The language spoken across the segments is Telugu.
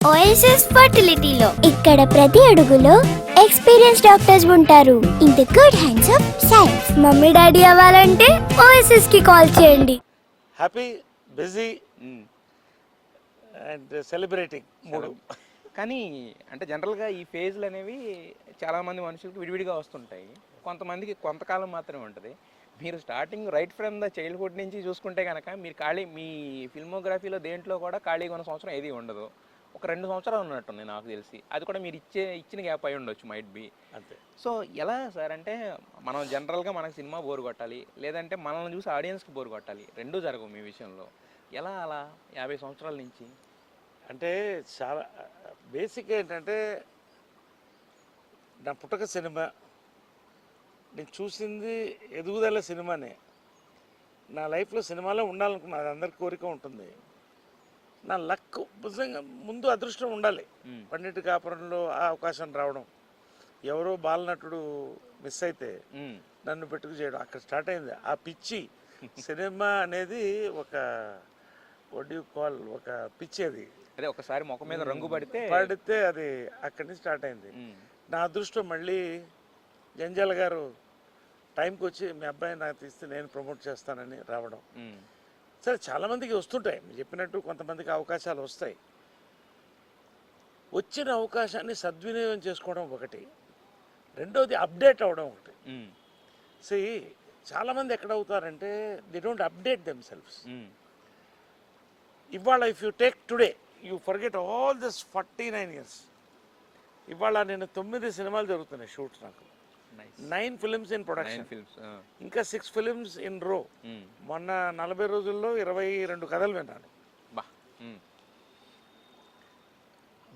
ఓఎస్ఎస్ ఫర్టిలిటీలో ఇక్కడ ప్రతి అడుగులో ఎక్స్పీరియన్స్ డాక్టర్స్ ఉంటారు. In the good hands of science. Mummy daddy అవ్వాలంటే ఓఎస్ఎస్ కి కాల్ చేయండి. హ్యాపీ బిజీ అండ్ సెలబ్రేటింగ్ మూడు. కానీ అంటే జనరల్గా ఈ ఫేజ్లు అనేవి చాలామంది మనుషులకు విడివిడిగా వస్తుంటాయి. కొంతమందికి కొంతకాలం మాత్రమే ఉంటుంది. మీరు starting right from the childhood నుంచి చూసుకుంటే కనుక మీరు ఖాళీ మీ ఫిల్మోగ్రఫీలో దేంట్లో కూడా ఖాళీగా ఉన్న సంవత్సరం ఏది ఉండదు. ఒక 2 సంవత్సరాలు ఉన్నట్టుంది నాకు తెలిసి. అది కూడా మీరు ఇచ్చిన గ్యాప్ అయి ఉండొచ్చు, మైట్ బి. అంతే. సో ఎలా సార్ అంటే మనం జనరల్గా మనకు సినిమా బోర్ కొట్టాలి, లేదంటే మనల్ని చూసి ఆడియన్స్కి బోర్ కొట్టాలి, రెండూ జరగవు మీ విషయంలో. ఎలా అలా 50 సంవత్సరాల నుంచి? అంటే చాలా బేసిక్ ఏంటంటే నా పుట్టక సినిమా, నేను చూసింది ఎదుగుదల సినిమానే. నా లైఫ్లో సినిమాలో ఉండాలనుకున్నా, అది అందరి కోరిక ఉంటుంది. నా లక్ నిజంగా ముందు అదృష్టం ఉండాలి. పండిట్ కాపురంలో ఆ అవకాశం రావడం, ఎవరో బాలనటుడు మిస్ అయితే నన్ను పెట్టుకు చేయడం, అక్కడ స్టార్ట్ అయింది ఆ పిచ్చి. సినిమా అనేది ఒక ఒక పిచ్చి. అది అదే ఒకసారి ముఖం మీద రంగు పడితే అది అక్కడి నుంచి స్టార్ట్ అయింది. నా అదృష్టం మళ్ళీ జంజాల గారు టైంకి వచ్చి మీ అబ్బాయి నాకు తీస్తే నేను ప్రమోట్ చేస్తానని రావడం. సరే, చాలామందికి వస్తుంటాయి మీరు చెప్పినట్టు, కొంతమందికి అవకాశాలు వస్తాయి. వచ్చిన అవకాశాన్ని సద్వినియోగం చేసుకోవడం ఒకటి, రెండోది అప్డేట్ అవ్వడం ఒకటి. చాలామంది ఎక్కడ అవుతారంటే they don't update them selves. ఇవాళ if you take today you forget all this 49 years. ఇవాళ నేను 9 సినిమాలు జరుగుతున్నాయి షూట్స్, నాకు 9 ఫిల్మ్స్ ఇన్ ప్రొడక్షన్, ఇంకా 6 ఫిల్మ్స్ ఇన్ రో. మొన్న 40 రోజుల్లో 22 కథలు విన్నాను.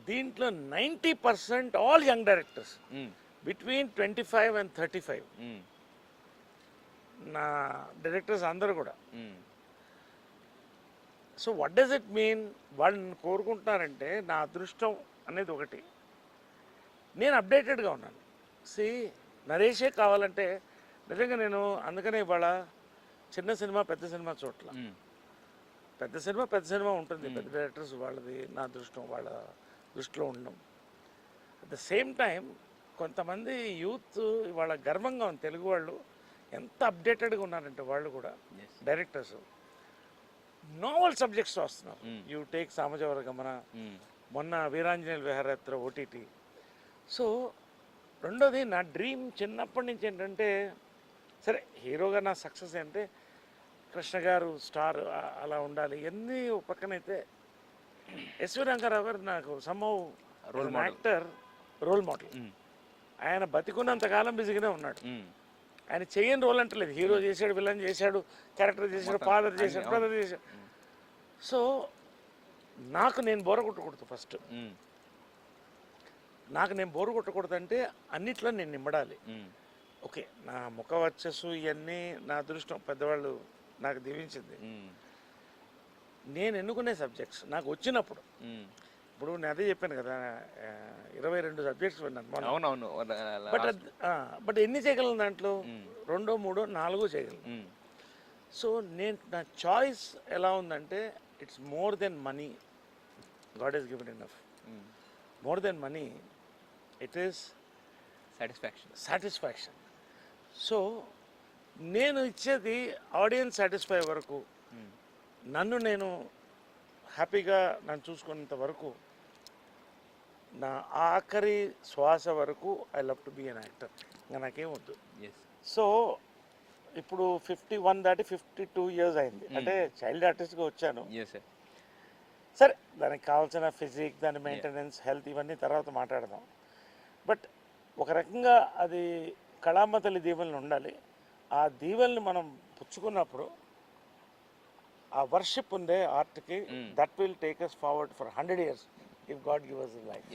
దీంట్లో 90% all young directors between 25 and 35. నా డైరెక్టర్స్ అందరూ కూడా. So what does it mean? వాళ్ళని కోరుకుంటున్నారంటే నా అదృష్టం అనేది ఒకటి, నేను అప్డేటెడ్గా ఉన్నాను. నరేషే కావాలంటే నిజంగా నేను అందుకనే ఇవాళ చిన్న సినిమా పెద్ద సినిమా చోట్ల, పెద్ద సినిమా ఉంటుంది, పెద్ద డైరెక్టర్స్ వాళ్ళది నా అదృష్టం, వాళ్ళ దృష్టిలో ఉండడం. అట్ ద సేమ్ టైం కొంతమంది యూత్ ఇవాళ గర్వంగా ఉంది, తెలుగు వాళ్ళు ఎంత అప్డేటెడ్గా ఉన్నారంటే వాళ్ళు కూడా డైరెక్టర్స్ నావల్ సబ్జెక్ట్స్ వస్తున్నారు. యూ టేక్ సామజవర గమన, మొన్న వీరాంజనేయుల విహారయాత్ర ఓటీటీ. సో రెండోది నా డ్రీమ్ చిన్నప్పటి నుంచి ఏంటంటే, సరే హీరోగా నా సక్సెస్ అంటే కృష్ణ గారు స్టార్ అలా ఉండాలి, ఎన్ని పక్కనైతే ఎస్వి రంగారావు గారు నాకు సమ్హౌ యాక్టర్ రోల్ మోడల్. ఆయన బతికున్నంతకాలం బిజీగానే ఉన్నాడు. ఆయన చేయని రోల్ అంటే లేదు. హీరో చేశాడు, విలన్ చేశాడు, క్యారెక్టర్ చేశాడు, ఫాదర్ చేశాడు, బ్రదర్ చేశాడు. సో నాకు నేను బోర కొట్టకూడదు. ఫస్ట్ నాకు నేను బోరు కొట్టకూడదు అంటే అన్నిట్లో నేను నిమ్మడాలి. ఓకే, నా ముఖ వచ్చస్సు ఇవన్నీ నా అదృష్టం, పెద్దవాళ్ళు నాకు దీవించింది. నేను ఎన్నుకునే సబ్జెక్ట్స్ నాకు వచ్చినప్పుడు, ఇప్పుడు నేను అదే చెప్పాను కదా, 22 సబ్జెక్ట్స్ విన్నాను. బట్ ఎన్ని చేయగలను దాంట్లో? 2, 3, 4 చేయగలను. సో నేను నా చాయిస్ ఎలా ఉందంటే, it's more than money. God is given enough. More than money, it is satisfaction. So నేను ఇచ్చేది ఆడియన్స్ సాటిస్ఫై వరకు, నన్ను నేను హ్యాపీగా నన్ను చూసుకున్నంత వరకు, నా ఆఖరి శ్వాస వరకు I love to be an actor. ఇంకా నాకేం వద్దు. సో ఇప్పుడు 51 దాటి 52 years అయింది. అంటే చైల్డ్ ఆర్టిస్ట్గా వచ్చాను. సరే, దానికి కావాల్సిన ఫిజిక్, దాని మెయింటెనెన్స్, హెల్త్ ఇవన్నీ తర్వాత మాట్లాడదాం. బట్ ఒక రకంగా అది కళామ్మ తల్లి దీవెనలు ఉండాలి. ఆ దీవెనలు మనం పుచ్చుకున్నప్పుడు ఆ వర్షిప్ ఉందే ఆర్ట్కి, that will take us forward for 100 years if God give us life.